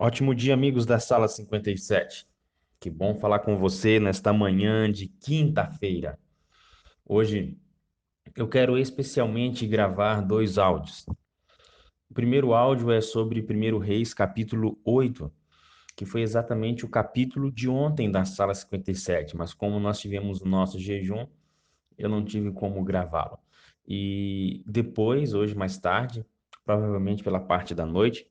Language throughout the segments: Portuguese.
Ótimo dia, amigos da Sala 57. Que bom falar com você nesta manhã de quinta-feira. Hoje eu quero especialmente gravar dois áudios. O primeiro áudio é sobre 1 Reis, capítulo 8, que foi exatamente o capítulo de ontem da Sala 57, mas como nós tivemos o nosso jejum, eu não tive como gravá-lo. E depois, hoje mais tarde, provavelmente pela parte da noite,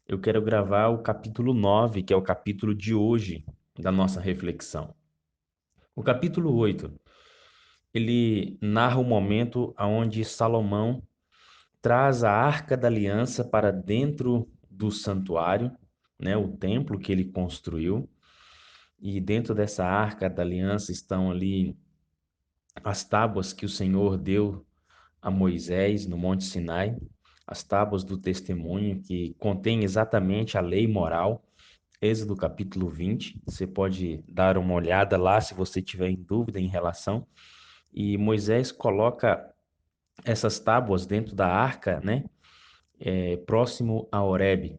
eu quero gravar o capítulo 9, que é o capítulo de hoje da nossa reflexão. O capítulo 8, ele narra o momento onde Salomão traz a Arca da Aliança para dentro do santuário, né, o templo que ele construiu, e dentro dessa Arca da Aliança estão ali as tábuas que o Senhor deu a Moisés no Monte Sinai, as tábuas do testemunho que contém exatamente a lei moral. Êxodo capítulo 20, você pode dar uma olhada lá se você tiver em dúvida em relação. E Moisés coloca essas tábuas dentro da arca, né, próximo a Horebe.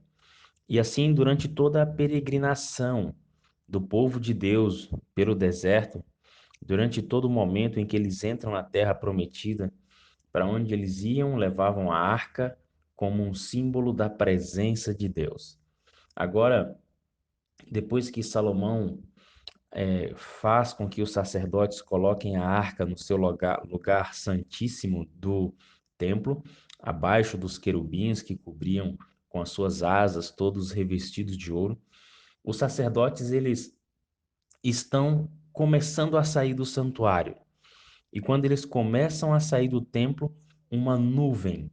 E assim, durante toda a peregrinação do povo de Deus pelo deserto, durante todo o momento em que eles entram na terra prometida, para onde eles iam, levavam a arca como um símbolo da presença de Deus. Agora, depois que Salomão faz com que os sacerdotes coloquem a arca no seu lugar santíssimo do templo, abaixo dos querubins que cobriam com as suas asas, todos revestidos de ouro. Os sacerdotes, eles estão começando a sair do santuário. E quando eles começam a sair do templo, uma nuvem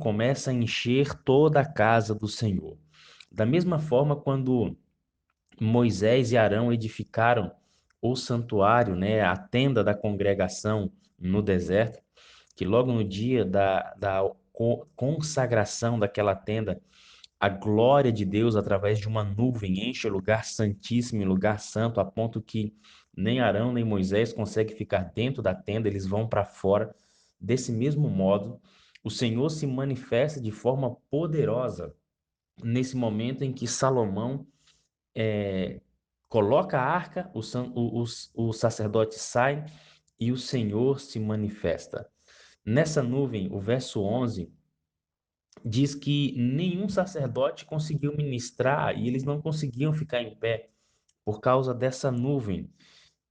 começa a encher toda a casa do Senhor. Da mesma forma, quando Moisés e Arão edificaram o santuário, né, a tenda da congregação no deserto, que logo no dia da consagração daquela tenda, a glória de Deus através de uma nuvem enche o lugar santíssimo e lugar santo, a ponto que nem Arão nem Moisés conseguem ficar dentro da tenda, eles vão para fora. Desse mesmo modo, o Senhor se manifesta de forma poderosa nesse momento em que Salomão é, coloca a arca, o sacerdote sai e o Senhor se manifesta. Nessa nuvem, o verso 11 diz que nenhum sacerdote conseguiu ministrar e eles não conseguiam ficar em pé por causa dessa nuvem.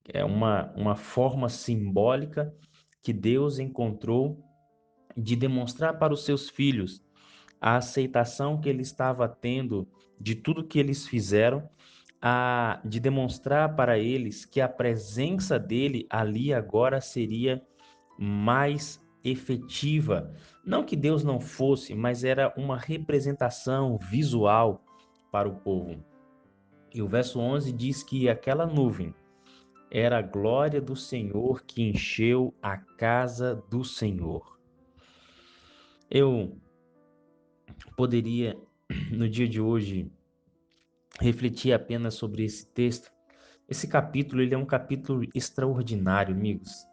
É uma forma simbólica que Deus encontrou de demonstrar para os seus filhos a aceitação que ele estava tendo de tudo que eles fizeram, de demonstrar para eles que a presença dele ali agora seria mais efetiva. Não que Deus não fosse, mas era uma representação visual para o povo. E o verso 11 diz que aquela nuvem era a glória do Senhor que encheu a casa do Senhor. Eu poderia, no dia de hoje, refletir apenas sobre esse texto. Esse capítulo, ele é um capítulo extraordinário, amigos.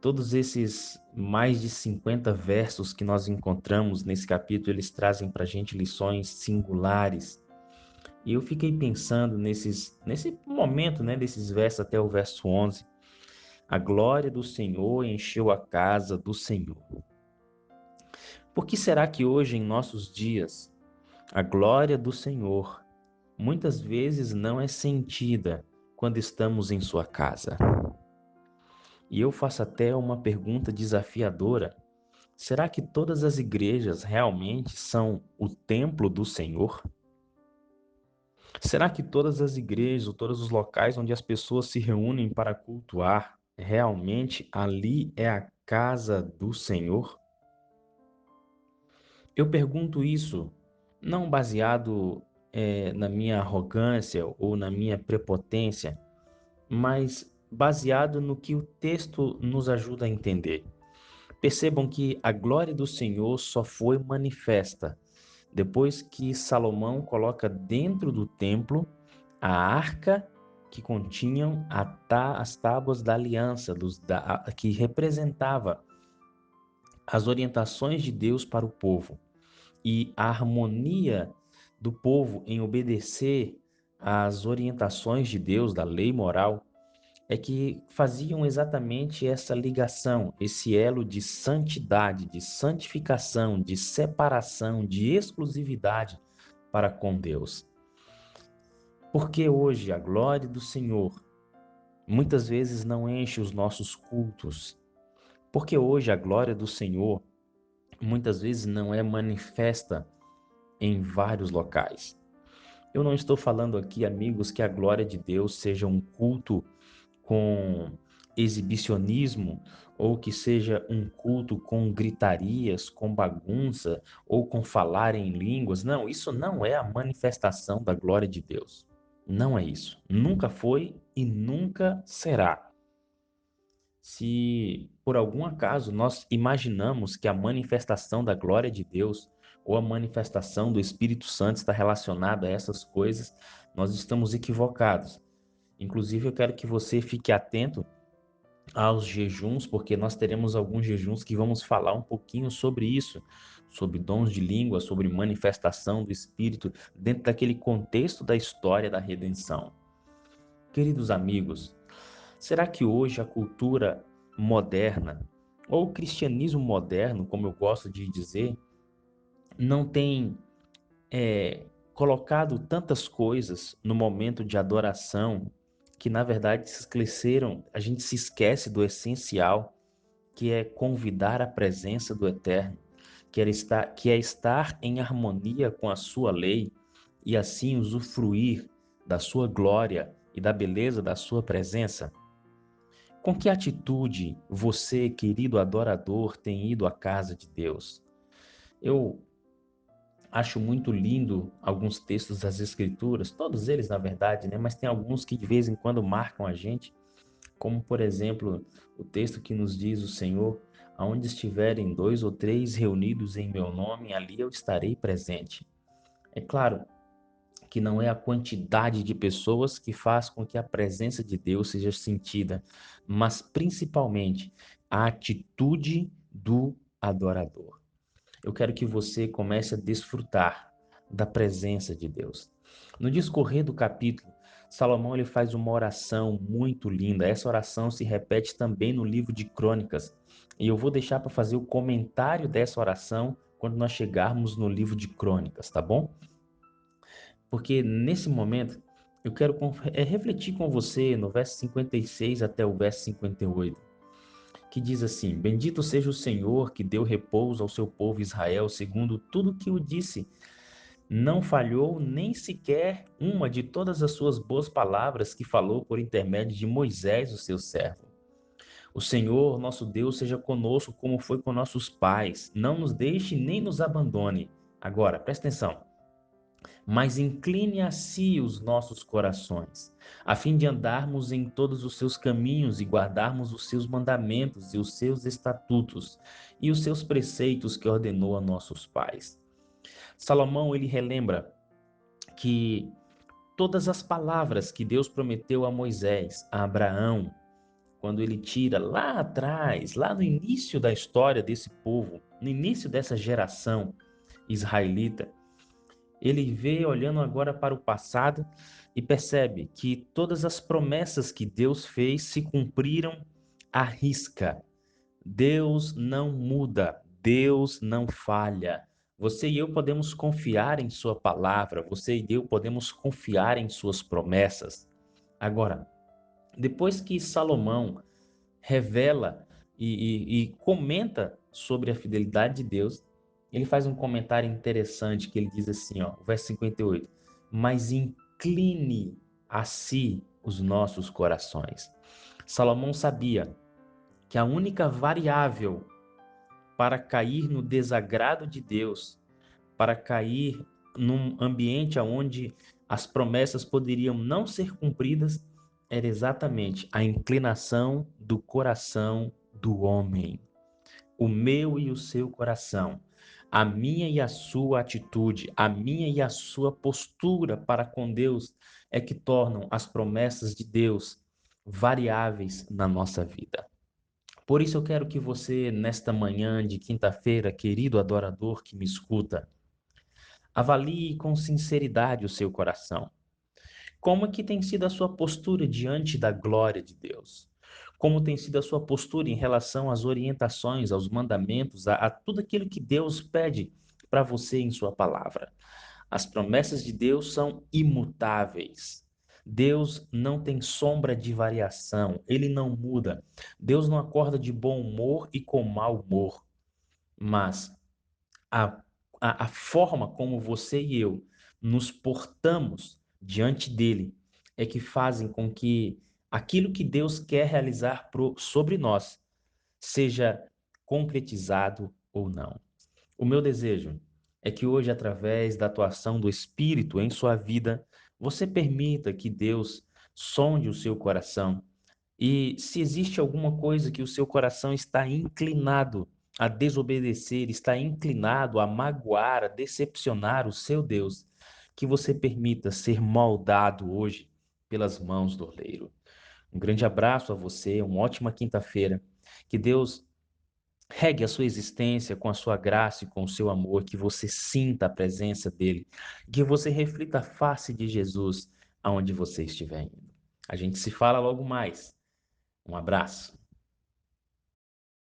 Todos esses mais de 50 versos que nós encontramos nesse capítulo, eles trazem para a gente lições singulares. E eu fiquei pensando nesse momento, né, desses versos até o verso 11. A glória do Senhor encheu a casa do Senhor. Por que será que hoje, em nossos dias, a glória do Senhor muitas vezes não é sentida quando estamos em sua casa? E eu faço até uma pergunta desafiadora. Será que todas as igrejas realmente são o templo do Senhor? Será que todas as igrejas, ou todos os locais onde as pessoas se reúnem para cultuar, realmente ali é a casa do Senhor? Eu pergunto isso não baseado na minha arrogância ou na minha prepotência, mas baseado no que o texto nos ajuda a entender. Percebam que a glória do Senhor só foi manifesta depois que Salomão coloca dentro do templo a arca que continham as tábuas da aliança, que representava as orientações de Deus para o povo e a harmonia do povo em obedecer às orientações de Deus, da lei moral, é que faziam exatamente essa ligação, esse elo de santidade, de santificação, de separação, de exclusividade para com Deus. Porque hoje a glória do Senhor muitas vezes não enche os nossos cultos. Porque hoje a glória do Senhor muitas vezes não é manifesta em vários locais. Eu não estou falando aqui, amigos, que a glória de Deus seja um culto com exibicionismo ou que seja um culto com gritarias, com bagunça ou com falar em línguas. Não, isso não é a manifestação da glória de Deus. Não é isso. Nunca foi e nunca será. Se por algum acaso nós imaginamos que a manifestação da glória de Deus ou a manifestação do Espírito Santo está relacionada a essas coisas, nós estamos equivocados. Inclusive, eu quero que você fique atento aos jejuns, porque nós teremos alguns jejuns que vamos falar um pouquinho sobre isso, sobre dons de língua, sobre manifestação do Espírito, dentro daquele contexto da história da redenção. Queridos amigos, será que hoje a cultura moderna, ou o cristianismo moderno, como eu gosto de dizer, não tem colocado tantas coisas no momento de adoração que na verdade se esqueceram, a gente se esquece do essencial, que é convidar a presença do Eterno, que é estar em harmonia com a sua lei e assim usufruir da sua glória e da beleza da sua presença? Com que atitude você, querido adorador, tem ido à casa de Deus? Eu acho muito lindo alguns textos das Escrituras, todos eles na verdade, né? Mas tem alguns que de vez em quando marcam a gente, como por exemplo o texto que nos diz o Senhor: aonde estiverem dois ou três reunidos em meu nome, ali eu estarei presente. É claro que não é a quantidade de pessoas que faz com que a presença de Deus seja sentida, mas principalmente a atitude do adorador. Eu quero que você comece a desfrutar da presença de Deus. No discorrer do capítulo, Salomão ele faz uma oração muito linda. Essa oração se repete também no livro de Crônicas. E eu vou deixar para fazer o comentário dessa oração quando nós chegarmos no livro de Crônicas, tá bom? Porque nesse momento eu quero refletir com você no verso 56 até o verso 58, que diz assim: Bendito seja o Senhor que deu repouso ao seu povo Israel, segundo tudo que o disse. Não falhou nem sequer uma de todas as suas boas palavras que falou por intermédio de Moisés, o seu servo. O Senhor, nosso Deus, seja conosco como foi com nossos pais. Não nos deixe nem nos abandone. Agora, presta atenção. Mas incline a si os nossos corações, a fim de andarmos em todos os seus caminhos e guardarmos os seus mandamentos e os seus estatutos e os seus preceitos que ordenou a nossos pais. Salomão, ele relembra que todas as palavras que Deus prometeu a Moisés, a Abraão, quando ele tira lá atrás, lá no início da história desse povo, no início dessa geração israelita, ele vê olhando agora para o passado e percebe que todas as promessas que Deus fez se cumpriram à risca. Deus não muda, Deus não falha. Você e eu podemos confiar em Sua palavra, você e eu podemos confiar em Suas promessas. Agora, depois que Salomão revela e comenta sobre a fidelidade de Deus, ele faz um comentário interessante que ele diz assim, ó, verso 58, mas incline a si os nossos corações. Salomão sabia que a única variável para cair no desagrado de Deus, para cair num ambiente onde as promessas poderiam não ser cumpridas, era exatamente a inclinação do coração do homem. O meu e o seu coração, a minha e a sua atitude, a minha e a sua postura para com Deus é que tornam as promessas de Deus variáveis na nossa vida. Por isso eu quero que você, nesta manhã de quinta-feira, querido adorador que me escuta, Avalie com sinceridade o seu coração. Como é que tem sido a sua postura diante da glória de Deus? Como tem sido a sua postura em relação às orientações, aos mandamentos, a tudo aquilo que Deus pede para você em sua palavra? As promessas de Deus são imutáveis. Deus não tem sombra de variação, ele não muda. Deus não acorda de bom humor e com mau humor, mas a, a forma como você e eu nos portamos diante dele é que fazem com que aquilo que Deus quer realizar sobre nós seja concretizado ou não. O meu desejo é que hoje, através da atuação do Espírito em sua vida, você permita que Deus sonde o seu coração e se existe alguma coisa que o seu coração está inclinado a desobedecer, está inclinado a magoar, a decepcionar o seu Deus, que você permita ser moldado hoje pelas mãos do oleiro. Um grande abraço a você, uma ótima quinta-feira. Que Deus regue a sua existência com a sua graça e com o seu amor, que você sinta a presença dele, que você reflita a face de Jesus aonde você estiver indo. A gente se fala logo mais. Um abraço.